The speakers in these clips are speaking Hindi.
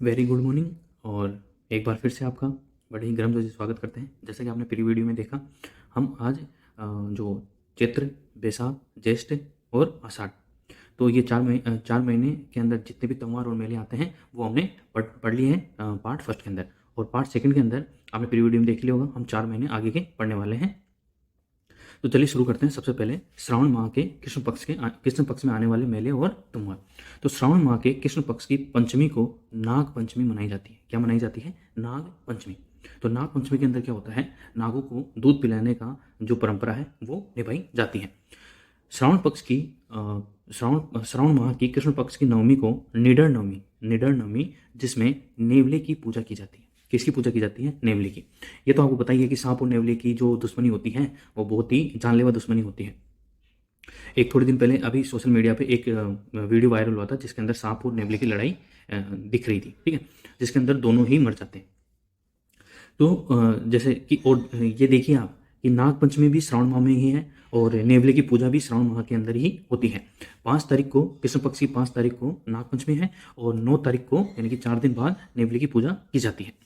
Very good morning. और एक बार फिर से आपका बड़े ही गर्म से स्वागत करते हैं। जैसा कि आपने प्री वीडियो में देखा, हम आज जो चैत्र, बैसाख, ज्येष्ठ और आषाढ़, तो ये 4 महीने के अंदर जितने भी त्यौहार और मेले आते हैं वो हमने पढ़ लिए हैं पार्ट फर्स्ट के अंदर। और पार्ट सेकंड के अंदर आपने प्री वीडियो में देख लिया होगा, हम 4 महीने आगे के पढ़ने वाले हैं। तो चलिए शुरू करते हैं। सबसे पहले श्रावण माह के कृष्ण पक्ष में आने वाले मेले और त्यौहार। तो श्रावण माह के कृष्ण पक्ष की पंचमी को नाग पंचमी मनाई जाती है। क्या मनाई जाती है? नाग पंचमी। तो नाग पंचमी के अंदर क्या होता है? नागों को दूध पिलाने का जो परंपरा है वो निभाई जाती है। श्रावण माह की कृष्ण पक्ष की नवमी को निडर नवमी, जिसमें नेवले की पूजा की जाती है। किसकी पूजा की जाती है? नेवले की। ये तो आपको पता ही है कि सांप और नेवले की जो दुश्मनी होती है वो बहुत ही जानलेवा दुश्मनी होती है। एक थोड़े दिन पहले अभी सोशल मीडिया पे एक वीडियो वायरल हुआ था जिसके अंदर सांप और नेवले की लड़ाई दिख रही थी, ठीक है, जिसके अंदर दोनों ही मर जाते हैं। तो जैसे कि और ये देखिए आप कि नाग पंचमी भी श्रावण माह में ही है और नेवले की पूजा भी श्रावण माह के अंदर ही होती है। 5 तारीख को कृष्ण पक्ष की 5 तारीख को नाग पंचमी है और 9 तारीख को यानी कि 4 दिन बाद नेवले की पूजा की जाती है।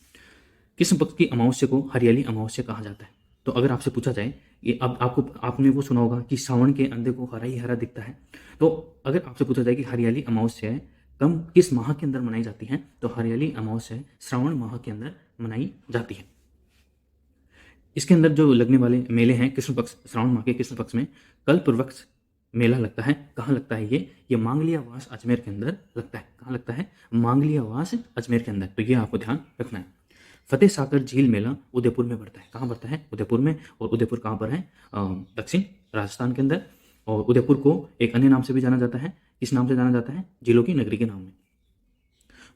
कृष्ण पक्ष की अमावस्या को हरियाली अमावस्या कहा जाता है। तो अगर आपसे पूछा जाए कि अब आपने वो सुना होगा कि सावन के अंधे को हरा ही हरा दिखता है। तो अगर आपसे पूछा जाए कि हरियाली अमावस्या कम किस माह के अंदर मनाई जाती है, तो हरियाली अमावस्या श्रावण माह के अंदर मनाई जाती है। इसके अंदर जो लगने वाले मेले हैं कृष्ण पक्ष, श्रावण माह के कृष्ण पक्ष में कल्प वृक्ष मेला लगता है। कहाँ लगता है ये मांगलियावास अजमेर के अंदर लगता है। कहाँ लगता है? मांगलियावास अजमेर के अंदर। तो ये आपको ध्यान रखना है। फतेह सागर झील मेला उदयपुर में बढ़ता है। कहाँ बढ़ता है? उदयपुर में। और उदयपुर कहाँ पर है? दक्षिण राजस्थान के अंदर। और उदयपुर को एक अन्य नाम से भी जाना जाता है। किस नाम से जाना जाता है? झीलों की नगरी के नाम में।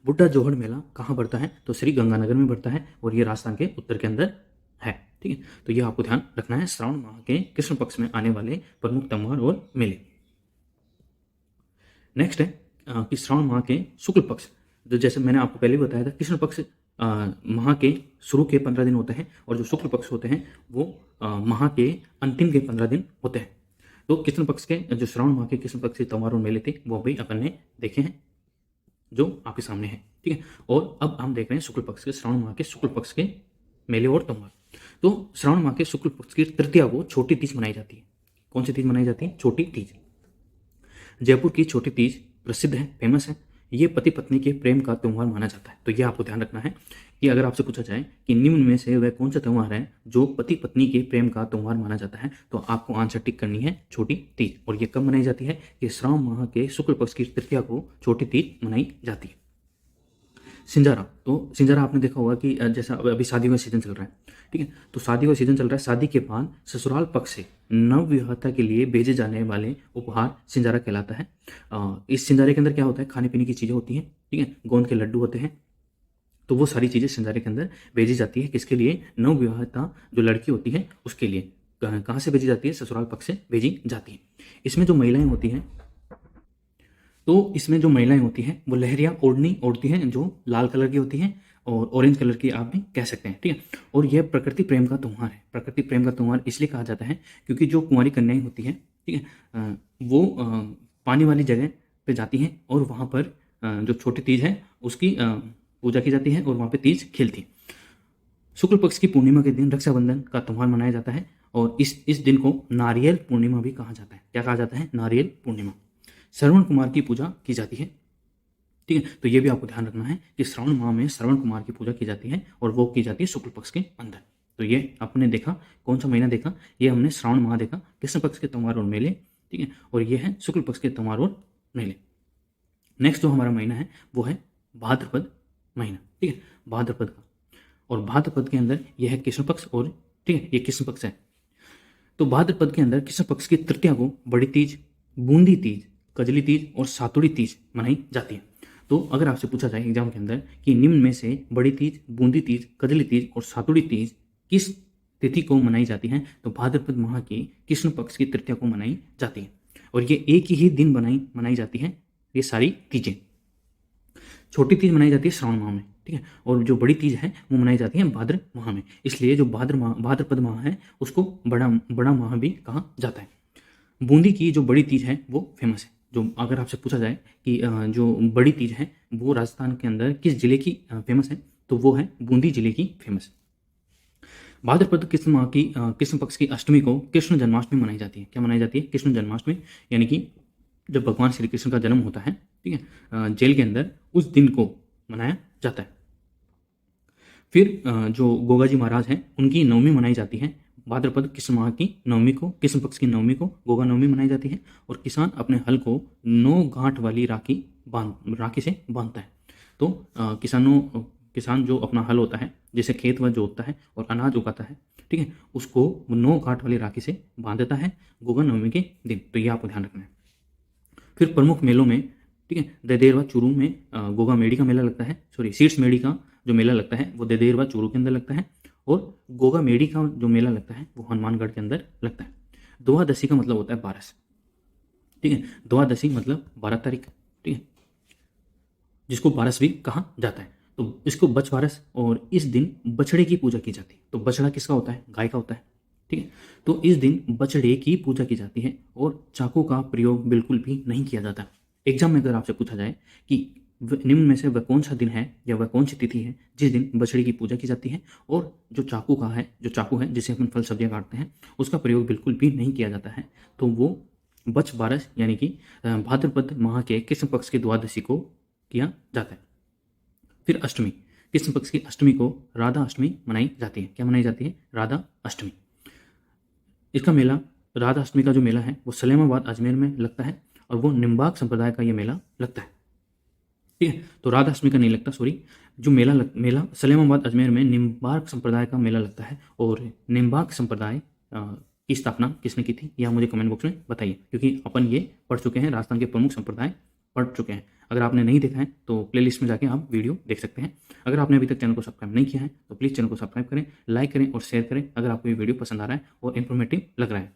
बुड्ढा जोहड़ मेला कहाँ बढ़ता है? तो श्री गंगानगर में बढ़ता है और ये राजस्थान के उत्तर के अंदर है, ठीक है। तो ये आपको ध्यान रखना है श्रावण माह के कृष्ण पक्ष में आने वाले प्रमुख त्यौहार और मेले। नेक्स्ट है कि श्रावण माह के शुक्ल पक्ष, जो जैसे मैंने आपको पहले बताया था, कृष्ण पक्ष माह के शुरू के 15 दिन होते हैं और जो शुक्ल पक्ष होते हैं वो माह के अंतिम के 15 दिन होते हैं। तो कृष्ण पक्ष के जो श्रावण माह के कृष्ण पक्ष के त्यौहार और मेले थे वो भी अपन ने देखे हैं जो आपके सामने है, ठीक है। और अब हम देख रहे हैं शुक्ल पक्ष के, श्रावण माह के शुक्ल पक्ष के मेले और त्यौहार। तो श्रावण माह के शुक्ल पक्ष की तृतीया को छोटी तीज मनाई जाती है। कौन सी तीज मनाई जाती है? छोटी तीज। जयपुर की छोटी तीज प्रसिद्ध है, फेमस है। ये पति पत्नी के प्रेम का त्यौहार माना जाता है। तो ये आपको ध्यान रखना है कि अगर आपसे पूछा जाए कि निम्न में से वह कौन सा त्यौहार है जो पति पत्नी के प्रेम का त्यौहार माना जाता है, तो आपको आंसर टिक करनी है छोटी तीज। और ये कब मनाई जाती है? कि श्रावण माह के शुक्ल पक्ष की तृतीया को छोटी तीज मनाई जाती है। सिंजारा, तो सिंजारा आपने देखा होगा कि जैसा अभी शादियों का सीजन चल रहा है, ठीक है। तो शादियों का सीजन चल रहा है, शादी के बाद ससुराल पक्ष से नवविवाहिता के लिए भेजे जाने वाले उपहार सिंजारा कहलाता है। इस सिंजारे के अंदर क्या होता है? खाने पीने की चीज़ें होती हैं, ठीक है, गोंद के लड्डू होते हैं। तो वो सारी चीज़ें सिंजारे के अंदर भेजी जाती है। किसके लिए? नवविवाहिता जो लड़की होती है उसके लिए। कहाँ से भेजी जाती है? ससुराल पक्ष से भेजी जाती है। इसमें जो महिलाएं होती हैं, तो इसमें जो महिलाएं होती हैं वो लहरिया ओढ़नी ओढ़ती हैं जो लाल कलर की होती हैं और ऑरेंज कलर की आप भी कह सकते हैं, ठीक है। और यह प्रकृति प्रेम का त्यौहार है। प्रकृति प्रेम का त्यौहार इसलिए कहा जाता है क्योंकि जो कुंवारी कन्याएं होती हैं, ठीक है, वो पानी वाली जगह पे जाती हैं और वहाँ पर जो छोटी तीज है उसकी पूजा की जाती है और वहाँ पे तीज खेलती है। शुक्ल पक्ष की पूर्णिमा के दिन रक्षाबंधन का त्यौहार मनाया जाता है और इस दिन को नारियल पूर्णिमा भी कहा जाता है। क्या कहा जाता है? नारियल पूर्णिमा। श्रवण कुमार की पूजा की जाती है, ठीक है। तो ये भी आपको ध्यान रखना है कि श्रावण माह में श्रवण कुमार की पूजा की जाती है और वो की जाती है शुक्ल पक्ष के अंदर। तो ये आपने देखा, कौन सा महीना देखा? ये हमने श्रावण माह देखा, कृष्ण पक्ष के त्यौहार और मेले, ठीक है। और ये है शुक्ल पक्ष के त्यौहार और मेले। नेक्स्ट जो हमारा महीना है वो है भाद्रपद महीना, ठीक है, भाद्रपद का। और भाद्रपद के अंदर यह है कृष्ण पक्ष और, ठीक है, ये कृष्ण पक्ष है। तो भाद्रपद के अंदर कृष्ण पक्ष की तृतीया को बड़ी तीज, बूंदी तीज, कजली तीज और सातुड़ी तीज मनाई जाती है। तो अगर आपसे पूछा जाए एग्जाम के अंदर कि निम्न में से बड़ी तीज, बूंदी तीज, कजली तीज और सातुड़ी तीज किस तिथि को मनाई जाती है, तो भाद्रपद माह की कृष्ण पक्ष की तृतीया को मनाई जाती है। और ये एक ही दिन मनाई जाती है ये सारी तीजें। छोटी तीज मनाई जाती है श्रावण माह में, ठीक है, और जो बड़ी तीज है वो मनाई जाती है भाद्र माह में। इसलिए जो भाद्रपद माह है उसको बड़ा माह भी कहा जाता है। बूंदी की जो बड़ी तीज है वो फेमस है। जो अगर आपसे पूछा जाए कि जो बड़ी तीज है वो राजस्थान के अंदर किस जिले की फेमस है, तो वो है बूंदी जिले की फेमस। भाद्रपद कृष्ण माह की कृष्ण पक्ष की अष्टमी को कृष्ण जन्माष्टमी मनाई जाती है। क्या मनाई जाती है? कृष्ण जन्माष्टमी, यानी कि जब भगवान श्री कृष्ण का जन्म होता है, ठीक है, जेल के अंदर, उस दिन को मनाया जाता है। फिर जो गोगा जी महाराज हैं उनकी नवमी मनाई जाती है। भाद्रपद कृष्ण माह की नवमी को, कृष्ण पक्ष की नवमी को गोगा नवमी मनाई जाती है। और किसान अपने हल को 9 गांठ वाली राखी से बांधता है। तो किसान जो अपना हल होता है, जैसे खेत वह जोतता है और अनाज उगाता है, ठीक है, उसको 9 गांठ वाली राखी से बांधता है गोगा नवमी के दिन। तो ये आपको ध्यान रखना है। फिर प्रमुख मेलों में, ठीक है, ददेरवा चूरू में गोगा मेड़ी का मेला लगता है। सॉरी, शीर्ष मेड़ी का जो मेला लगता है वो ददेरवा चूरू के अंदर लगता है। और गोगा मेड़ी का जो मेला लगता है वो हनुमानगढ़ के अंदर लगता है। द्वादशी का मतलब होता है 12, ठीक है, द्वादशी मतलब 12 तारीख, ठीक है, जिसको बारस भी कहा जाता है। तो इसको बछ बारस, और इस दिन बछड़े की पूजा की जाती है। तो बछड़ा किसका होता है? गाय का होता है, ठीक है। तो इस दिन बछड़े की पूजा की जाती है और चाकू का प्रयोग बिल्कुल भी नहीं किया जाता। एग्जाम में अगर आपसे पूछा जाए कि निम्न में से वह कौन सा दिन है या वह कौन सी तिथि है जिस दिन बछड़े की पूजा की जाती है और जो चाकू है जिसे अपन फल सब्जियां काटते हैं उसका प्रयोग बिल्कुल भी नहीं किया जाता है, तो वो बछ बारस यानी कि भाद्रपद माह के कृष्ण पक्ष की द्वादशी को किया जाता है। फिर अष्टमी, कृष्ण पक्ष की अष्टमी को राधा अष्टमी मनाई जाती है। क्या मनाई जाती है? राधा अष्टमी। इसका मेला, राधा अष्टमी का जो मेला है वो सलेमाबाद अजमेर में लगता है और वो निम्बाक संप्रदाय का ये मेला लगता है, ठीक है। तो राधा अष्टमी का नहीं लगता, सॉरी, जो मेला सलेमाबाद अजमेर में निम्बार्क संप्रदाय का मेला लगता है। और निम्बार्क संप्रदाय की स्थापना किसने की थी, यह मुझे कमेंट बॉक्स में बताइए, क्योंकि अपन ये पढ़ चुके हैं, राजस्थान के प्रमुख संप्रदाय पढ़ चुके हैं। अगर आपने नहीं देखा है तो प्लेलिस्ट में जाके आप वीडियो देख सकते हैं। अगर आपने अभी तक चैनल को सब्सक्राइब नहीं किया है तो प्लीज़ चैनल को सब्सक्राइब करें, लाइक करें और शेयर करें अगर आपको ये वीडियो पसंद आ रहा है और इन्फॉर्मेटिव लग रहा है।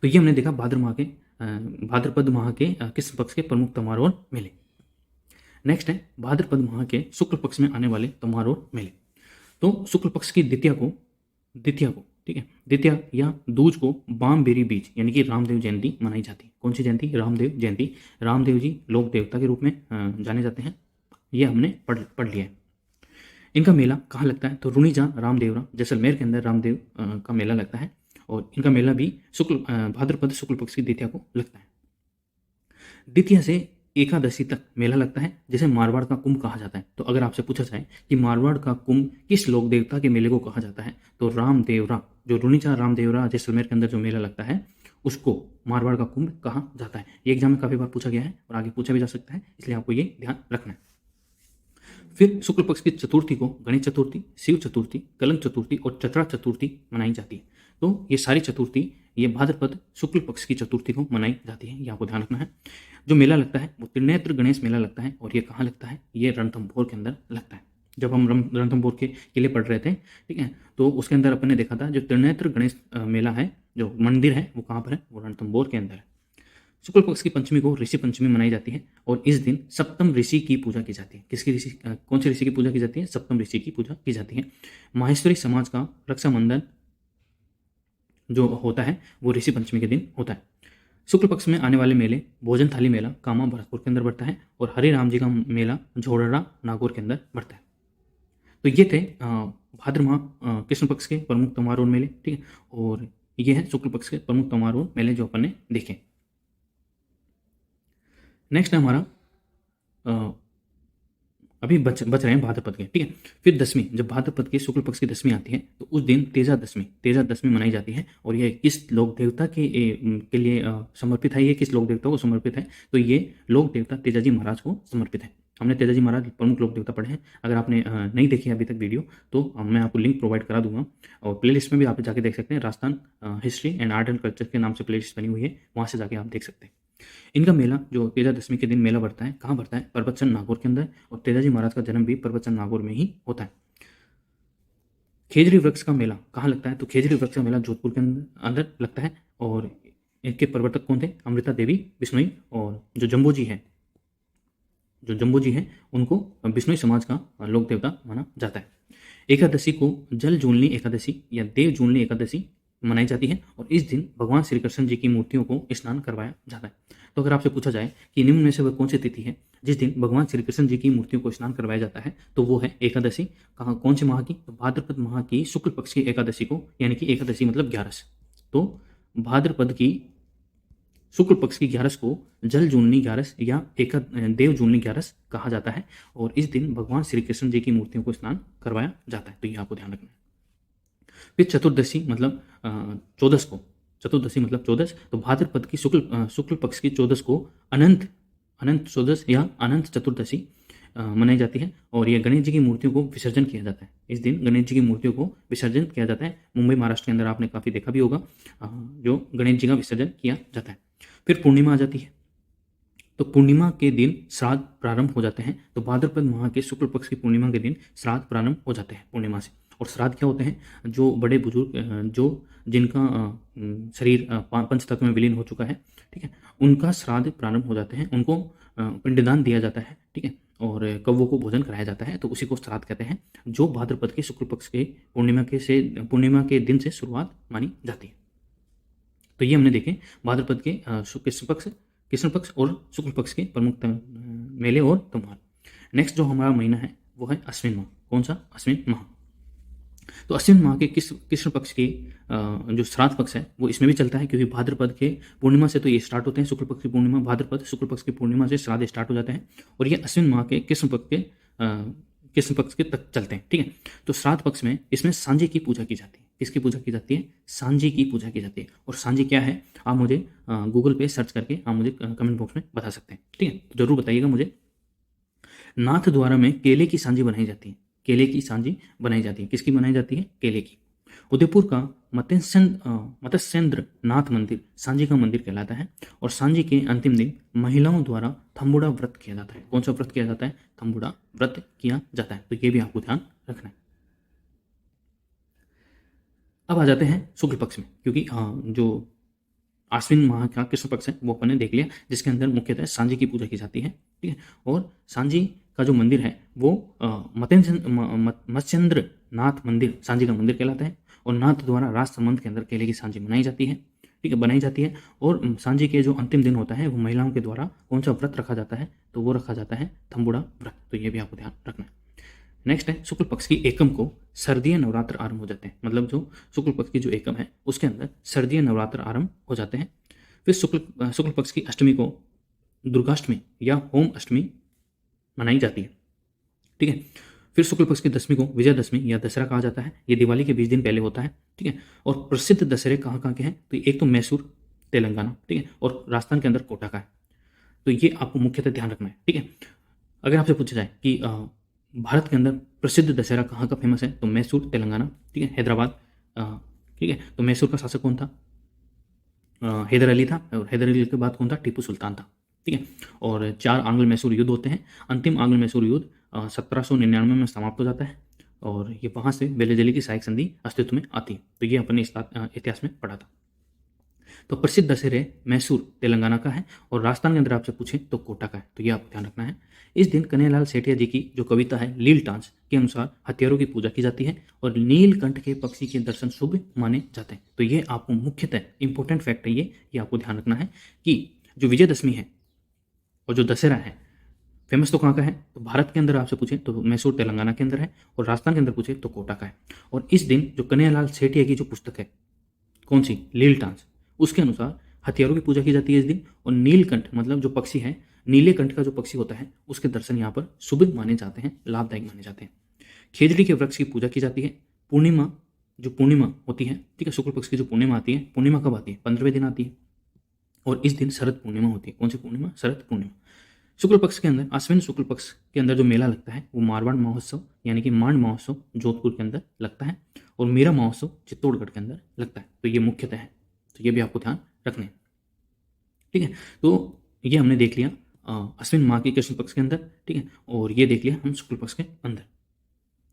तो ये हमने देखा भाद्रपद माह के कृष्ण पक्ष के प्रमुख त्योहार और मेले। नेक्स्ट है भाद्रपद माह के शुक्ल पक्ष में आने वाले त्योहार और मेले। तो शुक्ल पक्ष की द्वितीया को, ठीक है, द्वितीया या दूज को बाम बेरी बीज यानी कि रामदेव जयंती मनाई जाती है। कौन सी जयंती? रामदेव जयंती। रामदेव जी लोक देवता के रूप में जाने जाते हैं, ये हमने पढ़ लिया है। इनका मेला कहाँ लगता है? तो रुणीजा रामदेवरा जैसलमेर के अंदर रामदेव का मेला लगता है और इनका मेला भी भाद्रपद शुक्ल पक्ष की द्वितीया को लगता है। द्वितीया से एकादशी तक मेला लगता है जिसे मारवाड़ का कुंभ कहा जाता है। तो अगर आपसे पूछा जाए कि मारवाड़ का कुंभ किस लोक देवता के मेले को कहा जाता है, तो रामदेवरा, जो रुणीचा रामदेवरा जैसलमेर के अंदर जो मेला लगता है उसको मारवाड़ का कुंभ कहा जाता है। ये एग्जाम में काफी बार पूछा गया है और आगे पूछा भी जा सकता है, इसलिए आपको ये ध्यान रखना है। फिर शुक्ल पक्ष की चतुर्थी को गणेश चतुर्थी, शिव चतुर्थी, कलंक चतुर्थी और चतरा चतुर्थी मनाई जाती है। तो ये सारी चतुर्थी ये भाद्रपद शुक्ल पक्ष की चतुर्थी को मनाई जाती है, ये आपको ध्यान रखना है। जो मेला लगता है वो त्रिनेत्र गणेश मेला लगता है और ये कहाँ लगता है? ये रणथंभौर के अंदर लगता है। जब हम रणथंभौर के किले पढ़ रहे थे, ठीक है, तो उसके अंदर अपन ने देखा था जो त्रिनेत्र गणेश मेला है, जो मंदिर है वो कहाँ पर है? वो रणथंभौर के अंदर है। शुक्ल पक्ष की पंचमी को ऋषि पंचमी मनाई जाती है और इस दिन सप्तम ऋषि की पूजा की जाती है। किसकी ऋषि? कौन से ऋषि की पूजा की जाती है? सप्तम ऋषि की पूजा की जाती है। माहेश्वरी समाज का रक्षाबंधन जो होता है वो ऋषि पंचमी के दिन होता है। शुक्ल पक्ष में आने वाले मेले भोजन थाली मेला कामा भरतपुर के अंदर बढ़ता है और हरे राम जी का मेला झोड़रा नागौर के अंदर बढ़ता है। तो ये थे भाद्र माह कृष्ण पक्ष के प्रमुख त्योहार और मेले, ठीक है, और ये है शुक्ल पक्ष के प्रमुख त्योहार और मेले जो अपन ने देखे। नेक्स्ट है हमारा अभी बच रहे हैं भाद्रपद के, ठीक है। फिर दसवीं, जब भाद्रपद की शुक्ल पक्ष की दसवीं आती है तो उस दिन तेजा दशमी मनाई जाती है और ये किस लोक देवता के लिए समर्पित है? ये किस लोक देवता को समर्पित है? तो ये लोक देवता तेजाजी महाराज को समर्पित है। हमने तेजाजी महाराज प्रमुख लोक देवता पढ़े हैं। अगर आपने नहीं देखी अभी तक वीडियो तो मैं आपको लिंक प्रोवाइड करा दूंगा और प्लेलिस्ट में भी आप जाके देख सकते हैं। Rajasthan history and art and culture के नाम से प्लेलिस्ट बनी हुई है, वहाँ से जाके आप देख सकते हैं। इनका मेला जो तेजा दशमी के दिन मेला बढ़ता है, कहाँ बढ़ता है? परबतचंद नागौर के अंदर, और तेजाजी महाराज का जन्म भी परबतचंद नागौर में ही होता है। खेजड़ी वृक्ष का मेला कहाँ लगता है? तो खेजड़ी वृक्ष का मेला जोधपुर के अंदर लगता है और इनके प्रवर्तक कौन थे? अमृता देवी बिश्नोई, और जो जम्बो जी हैं उनको बिश्नोई समाज का लोक देवता माना जाता है। एकादशी को जल जूलनी एकादशी या देव जूलनी एकादशी मनाई जाती है और इस दिन भगवान श्री कृष्ण जी की मूर्तियों को स्नान करवाया जाता है। तो अगर आपसे पूछा जाए कि निम्न में से वह कौन सी तिथि है जिस दिन भगवान श्री कृष्ण जी की मूर्तियों को स्नान करवाया जाता है, तो वो है एकादशी। कहाँ, कौन से माह की? तो भाद्रपद माह की शुक्ल पक्ष की एकादशी को, यानी कि एकादशी मतलब 11। तो भाद्रपद की शुक्ल पक्ष की 11 को जल जूलनी 11 या देव जूलनी 11 कहा जाता है और इस दिन भगवान श्री कृष्ण जी की मूर्तियों को स्नान करवाया जाता है। तो ये आपको ध्यान रखना है। फिर चतुर्दशी मतलब 14 को, चतुर्दशी मतलब 14, तो भाद्रपद की शुक्ल पक्ष की 14 को अनंत चौदस या अनंत चतुर्दशी मनाई जाती है और ये गणेश जी की मूर्तियों को विसर्जन किया जाता है। इस दिन गणेश जी की मूर्तियों को विसर्जन किया जाता है। मुंबई महाराष्ट्र के अंदर आपने काफ़ी देखा भी होगा जो गणेश जी का विसर्जन किया जाता है। फिर पूर्णिमा आ जाती है, तो पूर्णिमा के दिन श्राद्ध प्रारंभ हो जाते हैं। तो भाद्रपद माह के शुक्ल पक्ष की पूर्णिमा के दिन श्राद्ध प्रारंभ हो जाते हैं पूर्णिमा से। और श्राद्ध क्या होते हैं? जो बड़े बुजुर्ग जो जिनका शरीर पंच तत्व में विलीन हो चुका है, ठीक है, उनका श्राद्ध प्रारंभ हो जाते हैं, उनको पिंडदान दिया जाता है, ठीक है, और कौवों को भोजन कराया जाता है, तो उसी को श्राद्ध कहते हैं, जो भाद्रपद के शुक्ल पक्ष के पूर्णिमा के दिन से शुरुआत मानी जाती है। तो ये हमने देखे भाद्रपद के कृष्ण पक्ष और शुक्ल पक्ष के प्रमुख मेले और त्योहार। नेक्स्ट जो हमारा महीना है वो है अश्विन माह। कौन सा? अश्विन माह। तो अश्विन माह के कृष्ण पक्ष की जो श्राद्ध पक्ष है वो इसमें भी चलता है, क्योंकि भाद्रपद के पूर्णिमा से तो ये स्टार्ट होते हैं, शुक्ल पक्ष की पूर्णिमा, भाद्रपद शुक्ल पक्ष की पूर्णिमा से श्राद्ध स्टार्ट हो जाते हैं और ये अश्विन माह के कृष्ण पक्ष के तक चलते हैं, ठीक है। तो श्राद्ध पक्ष में इसमें सांझी की पूजा की जाती है। किसकी पूजा की जाती है? सांझी की पूजा की जाती है। और सांझी क्या है आप मुझे गूगल पे सर्च करके आप मुझे कमेंट बॉक्स में बता सकते हैं, ठीक है, तो जरूर बताइएगा मुझे। नाथ द्वारा में केले की सांझी बनाई जाती है। केले की सांझी बनाई जाती है। किसकी बनाई जाती है? केले की। उदयपुर का मत्स्येंद्र नाथ मंदिर सांझी का मंदिर कहलाता है और सांझी के अंतिम दिन महिलाओं द्वारा थम्बुड़ा व्रत किया जाता है। कौन सा व्रत किया जाता है? थम्बुड़ा व्रत किया जाता है। तो ये भी आपको ध्यान रखना है। अब आ जाते हैं शुक्ल पक्ष में, क्योंकि जो आश्विन माह का कृष्ण पक्ष है वो अपन ने देख लिया, जिसके अंदर मुख्यतः सांझी की पूजा की जाती है, ठीक है। और सांझी का जो मंदिर है वो मत्स्येंद्र नाथ मंदिर सांझी का मंदिर कहलाता है और नाथ द्वारा राज संबंध के अंदर केले की सांझी मनाई जाती है, ठीक है, बनाई जाती है। और सांझी के जो अंतिम दिन होता है वो महिलाओं के द्वारा कौन सा व्रत रखा जाता है? तो वो रखा जाता है थम्बुड़ा व्रत। तो ये भी आपको ध्यान रखना है। नेक्स्ट है शुक्ल पक्ष की एकम को सर्दीय नवरात्र आरंभ हो जाते हैं। मतलब जो शुक्ल पक्ष की जो एकम है उसके अंदर सर्दीय नवरात्र आरंभ हो जाते हैं। फिर शुक्ल पक्ष की अष्टमी को दुर्गाष्टमी या होम अष्टमी मनाई जाती है, ठीक है। फिर शुक्ल पक्ष की दशमी को विजयदशमी या दशहरा कहा जाता है। ये दिवाली के 20 दिन पहले होता है, ठीक है। और प्रसिद्ध दशहरे कहाँ के हैं? तो एक तो मैसूर तेलंगाना, ठीक है, और राजस्थान के अंदर कोटा का है। तो ये आपको मुख्यतः ध्यान रखना है, ठीक है। अगर आपसे पूछा जाए कि भारत के अंदर प्रसिद्ध दशहरा कहाँ का फेमस है, तो मैसूर तेलंगाना, ठीक है, हैदराबाद, ठीक है। तो मैसूर का शासक कौन था? हैदर अली था और हैदर अली के बाद कौन था? टीपू सुल्तान था, ठीक है। और 4 आंग्ल मैसूर युद्ध होते हैं। अंतिम आंग्ल मैसूर युद्ध 1799 में समाप्त हो जाता है और ये वहाँ से बेले दिल्ली की सहायक संधि अस्तित्व में आती है। तो ये अपने इतिहास में पढ़ा था। तो प्रसिद्ध दशहरे मैसूर तेलंगाना का है और राजस्थान के अंदर आपसे पूछे तो कोटा का है। तो ये आपको ध्यान रखना है। इस दिन कन्हैयालाल सेठिया जी की जो कविता है लील टांच के अनुसार हथियारों की पूजा की जाती है और नीलकंठ के पक्षी के दर्शन शुभ माने जाते हैं। तो ये आपको मुख्यतः इंपॉर्टेंट फैक्ट है, ये आपको ध्यान रखना है कि जो विजयदशमी है और जो दशहरा है फेमस तो कहाँ का है? तो भारत के अंदर आपसे पूछे तो मैसूर तेलंगाना के अंदर है और राजस्थान के अंदर पूछे तो कोटा का है। और इस दिन जो कन्हैयालाल सेठिया की जो पुस्तक है कौन सी? लील टांच, उसके अनुसार हथियारों की पूजा की जाती है इस दिन और नीलकंठ मतलब जो पक्षी है, नीले कंठ का जो पक्षी होता है उसके दर्शन यहाँ पर शुभ माने जाते हैं, लाभदायक माने जाते हैं। खेजड़ी के वृक्ष की पूजा की जाती है। पूर्णिमा होती है, ठीक है, शुक्ल पक्ष की जो पूर्णिमा आती है, पूर्णिमा कब आती है? 15वें दिन आती है और इस दिन शरद पूर्णिमा होती है। कौन सी पूर्णिमा? शरद पूर्णिमा। शुक्ल पक्ष के अंदर आश्विन शुक्ल पक्ष के अंदर जो मेला लगता है वो मारवाड़ महोत्सव यानी कि मांड महोत्सव जोधपुर के अंदर लगता है और मीरा महोत्सव चित्तौड़गढ़ के अंदर लगता है। तो ये मुख्यतः है, तो ये भी आपको ध्यान रखना है, ठीक है। तो ये हमने देख लिया अश्विन माह के कृष्ण पक्ष के अंदर, ठीक है, और ये देख लिया हम शुक्ल पक्ष के अंदर।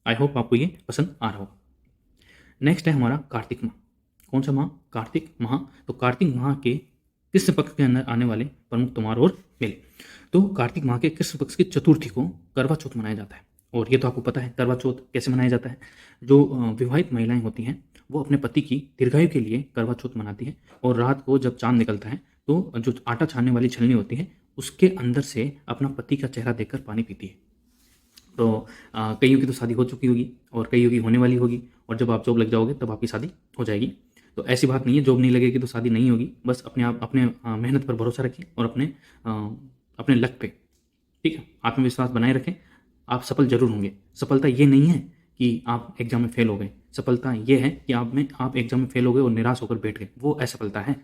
आई होप आपको ये पसंद आ रहा होगा। नेक्स्ट है हमारा कार्तिक माह। कौन सा माह? कार्तिक माह। तो कार्तिक माह के कृष्ण पक्ष के अंदर आने वाले प्रमुख त्योहार और मेले। तो कार्तिक माह के कृष्ण पक्ष की चतुर्थी को करवा चौथ मनाया जाता है और ये तो आपको पता है करवा चौथ कैसे मनाया जाता है। जो विवाहित महिलाएं होती हैं वो अपने पति की दीर्घायु के लिए करवा चौथ मनाती है और रात को जब चांद निकलता है तो जो आटा छानने वाली छलनी होती है उसके अंदर से अपना पति का चेहरा देखकर पानी पीती है। तो कईयों की तो शादी हो चुकी होगी और कईयों की होने वाली होगी, और जब आप जॉब लग जाओगे तब आपकी शादी हो जाएगी। तो ऐसी बात नहीं है जॉब नहीं लगेगी तो शादी नहीं होगी, बस अपने मेहनत पर भरोसा रखें और अपने लक पे, ठीक है, आत्मविश्वास बनाए रखें। आप सफल जरूर होंगे। सफलता ये नहीं है कि आप एग्जाम में फेल हो गए, सफलता ये है कि आप एग्जाम में फेल हो गए और निराश होकर बैठ गए, वो असफलता है।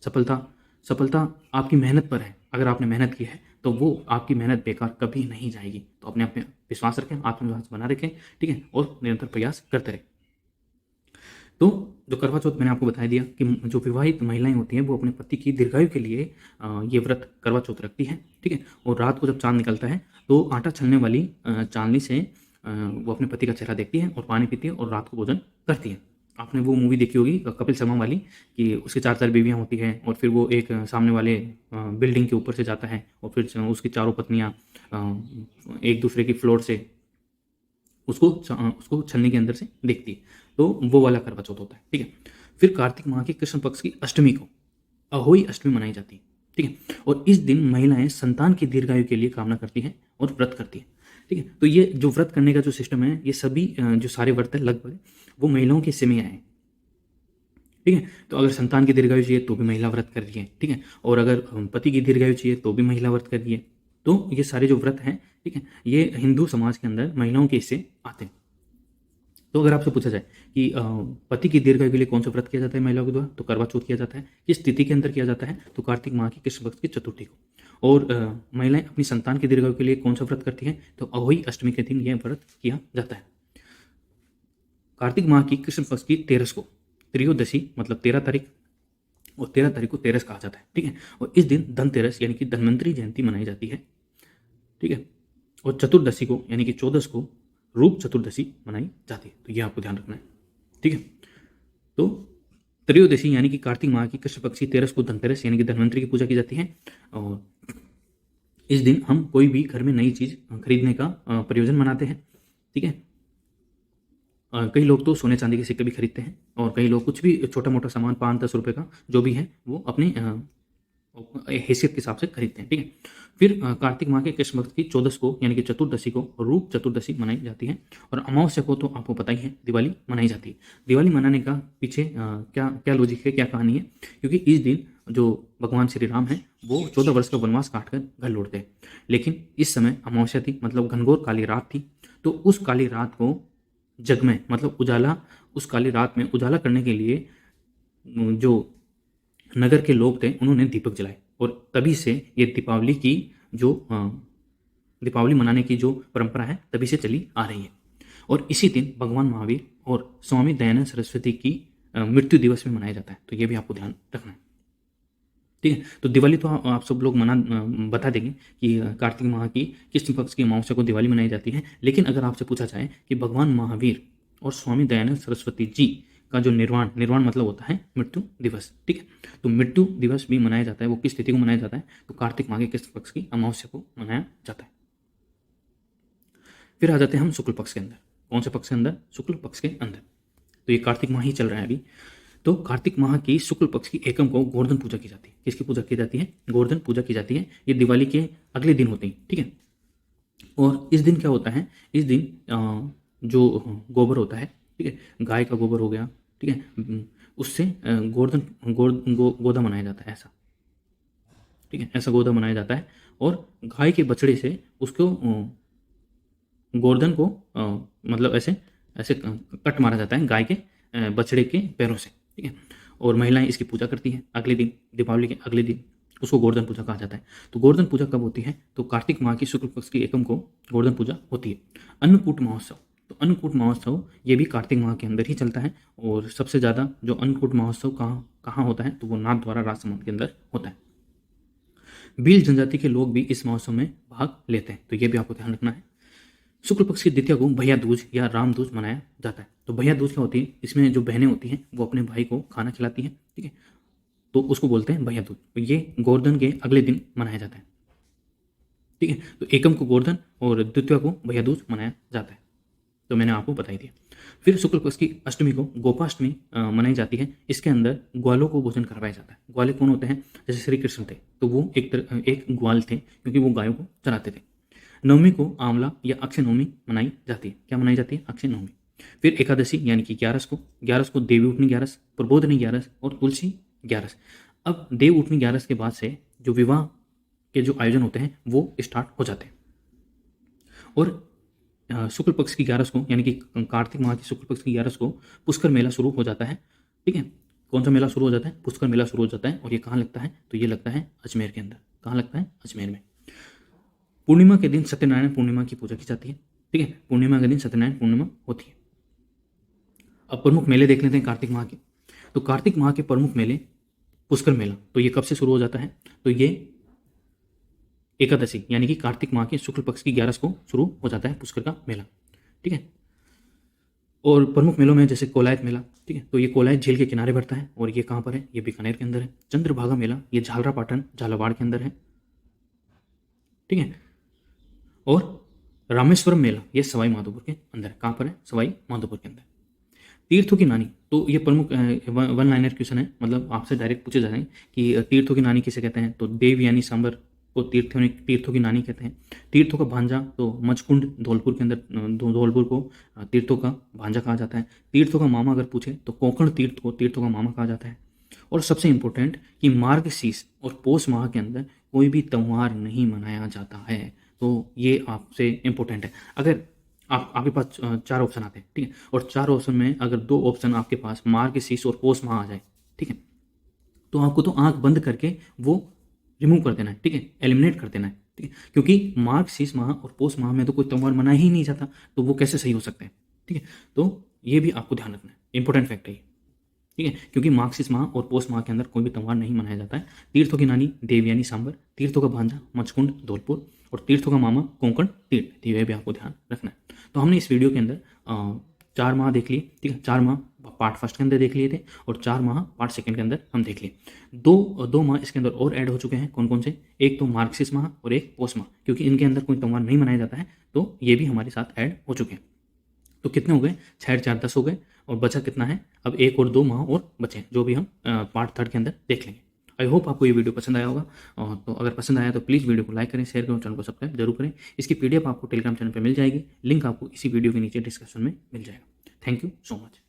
सफलता सफलता आपकी मेहनत पर है। अगर आपने मेहनत की है तो वो आपकी मेहनत बेकार कभी नहीं जाएगी। तो अपने आप में विश्वास रखें, आत्मविश्वास बना रखें, ठीक है, और निरंतर प्रयास करते रहें। तो जो करवा चौथ मैंने आपको बता दिया कि जो विवाहित महिलाएं होती हैं वो अपने पति की दीर्घायु के लिए ये व्रत करवा चौथ रखती हैं, ठीक है। और रात को जब चांद निकलता है तो आटा छलने वाली चांदनी से वो अपने पति का चेहरा देखती है और पानी पीती है और रात को भोजन करती है। आपने वो मूवी देखी होगी कपिल शर्मा वाली, कि उसके 4 बीवियाँ होती हैं और फिर वो एक सामने वाले बिल्डिंग के ऊपर से जाता है और फिर उसकी चारों पत्नियाँ एक दूसरे की फ्लोर से उसको छलनी के अंदर से देखती है। तो वो वाला करवा चौथ होता है, ठीक है। फिर कार्तिक माह की कृष्ण पक्ष की अष्टमी को अहोई अष्टमी मनाई जाती है, ठीक है। और इस दिन महिलाएं संतान की दीर्घायु के लिए कामना करती हैं और व्रत करती हैं, ठीक है। तो ये जो व्रत करने का जो सिस्टम है, ये सभी जो सारे व्रत है लगभग वो महिलाओं के हिस्से में आए हैं, ठीक है। तो अगर संतान की दीर्घायु चाहिए तो भी महिला व्रत कर रही है, ठीक है। और अगर पति की दीर्घायु चाहिए तो भी महिला व्रत कर रही है। तो ये सारे जो व्रत हैं, ठीक है, ये हिंदू समाज के अंदर महिलाओं के हिस्से आते हैं। तो अगर आपसे पूछा जाए कि पति की दीर्घायु के लिए कौन सा व्रत किया जाता है महिलाओं के द्वारा, तो करवा चौथ किया जाता है। किस तिथि के अंदर किया जाता है, तो कार्तिक माह की कृष्ण पक्ष की चतुर्थी को। और महिलाएं अपनी संतान की दीर्घायु के लिए कौन सा व्रत करती हैं, तो अहोई अष्टमी के दिन यह व्रत किया जाता है। कार्तिक माह की कृष्ण पक्ष की 13 को त्रयोदशी मतलब 13 तारीख, और 13 तारीख को तेरस कहा जाता है, ठीक है। और इस दिन धनतेरस यानी कि धन्वंतरी जयंती मनाई जाती है, ठीक है। और चतुर्दशी को यानी कि 14 को रूप चतुर्दशी मनाई जाती है। तो ये आपको ध्यान रखना है, ठीक है। तो त्रयोदशी यानी कि कार्तिक माह की कृष्ण पक्ष की 13 को धनतेरस यानी कि धन्वंतरी की पूजा की जाती है। और इस दिन हम कोई भी घर में नई चीज खरीदने का प्रयोजन मनाते हैं, ठीक है। कई लोग तो सोने चांदी के सिक्के भी खरीदते हैं और कई लोग कुछ भी छोटा मोटा सामान 5-10 रुपए का जो भी है वो अपनी हैसियत के हिसाब से खरीदते हैं, ठीक है। फिर कार्तिक माह के कृष्ण पक्ष की 14 को यानी कि चतुर्दशी को रूप चतुर्दशी मनाई जाती है। और अमावस्या को तो आपको पता ही है दिवाली मनाई जाती है। दिवाली मनाने का पीछे क्या क्या लॉजिक है, क्या कहानी है, क्योंकि इस दिन जो भगवान श्री राम है वो 14 वर्ष का वनवास काटकर घर लौटते हैं। लेकिन इस समय अमावस्या थी, मतलब घनघोर काली रात थी। तो उस काली रात को जग में मतलब उजाला, उस काली रात में उजाला करने के लिए जो नगर के लोग थे उन्होंने दीपक जलाए। और तभी से ये दीपावली मनाने की जो परंपरा है तभी से चली आ रही है। और इसी दिन भगवान महावीर और स्वामी दयानंद सरस्वती की मृत्यु दिवस में मनाया जाता है। तो ये भी आपको ध्यान रखना है, ठीक है। तो दिवाली तो आप सब लोग बता देंगे कि कार्तिक माह की कृष्ण पक्ष की अमावस्या को दिवाली मनाई जाती है। लेकिन अगर आपसे पूछा जाए कि भगवान महावीर और स्वामी दयानंद सरस्वती जी का जो निर्वाण मतलब होता है मृत्यु दिवस, ठीक है। तो मृत्यु दिवस भी मनाया जाता है, वो किस तिथि को मनाया जाता है, तो कार्तिक माह के कृष्ण पक्ष की अमावस्या को मनाया जाता है। फिर आ जाते हैं हम शुक्ल पक्ष के अंदर। कौन से पक्ष के अंदर, शुक्ल पक्ष के अंदर। तो ये कार्तिक माह ही चल रहा है अभी। तो कार्तिक माह की शुक्ल पक्ष की एकम को गोवर्धन पूजा की जाती है। किसकी पूजा की जाती है, गोवर्धन पूजा की जाती है। ये दिवाली के अगले दिन होते हैं, ठीक है। और इस दिन क्या होता है, इस दिन जो गोबर होता है, ठीक है, गाय का गोबर हो गया, ठीक है, उससे गोदा बनाया जाता है, ऐसा, ठीक है, ऐसा गोदा बनाया जाता है। और गाय के बछड़े से उसको गोवर्धन को मतलब ऐसे ऐसे कट मारा जाता है गाय के बछड़े के पैरों से, ठीक है। और महिलाएं इसकी पूजा करती हैं अगले दिन, दीपावली के अगले दिन उसको गोवर्धन पूजा कहा जाता है। तो गोवर्धन पूजा कब होती है, तो कार्तिक माह की शुक्ल पक्ष की एकम को गोवर्धन पूजा होती है। अन्नकूट महोत्सव, तो अन्नकूट महोत्सव ये भी कार्तिक माह के अंदर ही चलता है। और सबसे ज़्यादा जो अन्नकूट महोत्सव कहाँ होता है, तो वो नाथद्वारा राजसमंद के अंदर होता है। भील जनजाति के लोग भी इस महोत्सव में भाग लेते हैं। तो ये भी आपको ध्यान रखना है। शुक्ल पक्ष की द्वितीया को भैया दूज या राम दूज मनाया जाता है। तो भैया दूज क्या होती है, इसमें जो बहनें होती हैं वो अपने भाई को खाना खिलाती हैं, ठीक है, तो उसको बोलते हैं भैया दूज। तो ये गोवर्धन के अगले दिन मनाया जाता है, ठीक है। तो एकम को गोवर्धन और द्वितीया को भैया दूज मनाया जाता है। तो मैंने आपको बताई दिया। फिर शुक्ल पक्ष की अष्टमी को गोपाष्टमी मनाई जाती है। इसके अंदर ग्वालों को भोजन करवाया जाता है। ग्वाले कौन होते हैं? जैसे श्री कृष्ण थे तो वो एक ग्वाल थे, क्योंकि वो गायों को चराते थे। नवमी को आंवला या अक्षय नवमी मनाई जाती है। क्या मनाई जाती है? अक्षय नवमी। फिर एकादशी यानी कि 11 को देवी उठनी 11, प्रबोधनी 11 और तुलसी 11। अब देव उठनी 11 के बाद से जो विवाह के जो आयोजन होते हैं वो स्टार्ट हो जाते हैं। और शुक्ल पक्ष की 11 को यानी कि कार्तिक माह की शुक्ल पक्ष की 11 को पुष्कर मेला शुरू हो जाता है। ठीक है, कौन सा मेला शुरू हो जाता है? पुष्कर मेला शुरू हो जाता है। और ये कहाँ लगता है? तो ये लगता है अजमेर के अंदर। कहाँ लगता है? अजमेर में। पूर्णिमा के दिन सत्यनारायण पूर्णिमा की पूजा की जाती है। ठीक है, पूर्णिमा के दिन सत्यनारायण पूर्णिमा होती है। अब प्रमुख मेले देख लेते हैं कार्तिक माह के। तो कार्तिक माह के प्रमुख मेले पुष्कर मेला, तो ये कब से शुरू हो जाता है? तो ये एकादशी यानी कि कार्तिक माह के शुक्ल पक्ष की 11 को शुरू हो जाता है पुष्कर का मेला। ठीक है, और प्रमुख मेलों में जैसे कोलायत मेला, ठीक है, तो ये कोलायत झील के किनारे बढ़ता है और ये कहाँ पर है? ये बीकानेर के अंदर है। चंद्रभागा मेला ये झालरापाटन झालावाड़ के अंदर है। ठीक है, और रामेश्वरम मेला ये सवाई माधोपुर के अंदर है। कहाँ पर है? सवाई माधोपुर के अंदर। तीर्थों की नानी, तो ये प्रमुख वन लाइनर क्वेश्चन है, मतलब आपसे डायरेक्ट पूछे जाते हैं कि तीर्थों की नानी किसे कहते हैं? तो देव यानी सांबर को तीर्थों की नानी कहते हैं। तीर्थों का भांजा तो मचकुंड धौलपुर के अंदर धौलपुर को तीर्थों का भांजा कहा जाता है। तीर्थों का मामा अगर पूछे तो कोंकण तीर्थ को तीर्थों का मामा कहा जाता है। और सबसे इंपॉर्टेंट कि मार्गशीर्ष और पौष माह के अंदर कोई भी त्यौहार नहीं मनाया जाता है। तो ये आपसे इंपॉर्टेंट है। अगर आपके पास 4 ऑप्शन आते हैं, ठीक है, और 4 ऑप्शन में अगर 2 ऑप्शन आपके पास मार्गशीर्ष और पौष माह आ जाए, ठीक है, तो आपको तो आंख बंद करके वो रिमूव कर देना है। ठीक है, एलिमिनेट कर देना है। ठीक है, क्योंकि मार्गशीर्ष माह और पौष माह में तो कोई त्यौहार मनाया ही नहीं जाता, तो वो कैसे सही हो सकते हैं? ठीक है, तो ये भी आपको ध्यान रखना है, इंपॉर्टेंट फैक्ट है ये। ठीक है, क्योंकि मार्गशीर्ष माह और पौष माह के अंदर कोई भी त्यौहार नहीं मनाया जाता है। तीर्थों की नानी देवयानी सांबर, तीर्थों का भांजा मचकुंड धौलपुर और तीर्थों का मामा कोंकण तीर्थ, ये भी आपको ध्यान रखना है। तो हमने इस वीडियो के अंदर 4 माह देख लिए। ठीक है, 4 माह पार्ट फर्स्ट के अंदर देख लिए थे और 4 माह पार्ट सेकंड के अंदर हम देख लिए। दो माह इसके अंदर और ऐड हो चुके हैं। कौन कौन से? एक तो मार्गशीर्ष माह और एक पौष माह, क्योंकि इनके अंदर कोई त्यौहार नहीं मनाया जाता है, तो ये भी हमारे साथ ऐड हो चुके हैं। तो कितने हो गए? 6 4 10 हो गए। और बचा कितना है? अब 1 और 2 माह और बचे, जो भी हम पार्ट थर्ड के अंदर देख लेंगे। आई होप आपको ये वीडियो पसंद आया होगा। तो अगर पसंद आया तो प्लीज़ वीडियो को लाइक करें, शेयर करें, चैनल को सब्सक्राइब जरूर करें। इसकी PDF आपको टेलीग्राम चैनल पर मिल जाएगी। लिंक आपको इसी वीडियो के नीचे डिस्क्रिप्शन में मिल जाएगा। Thank you so much.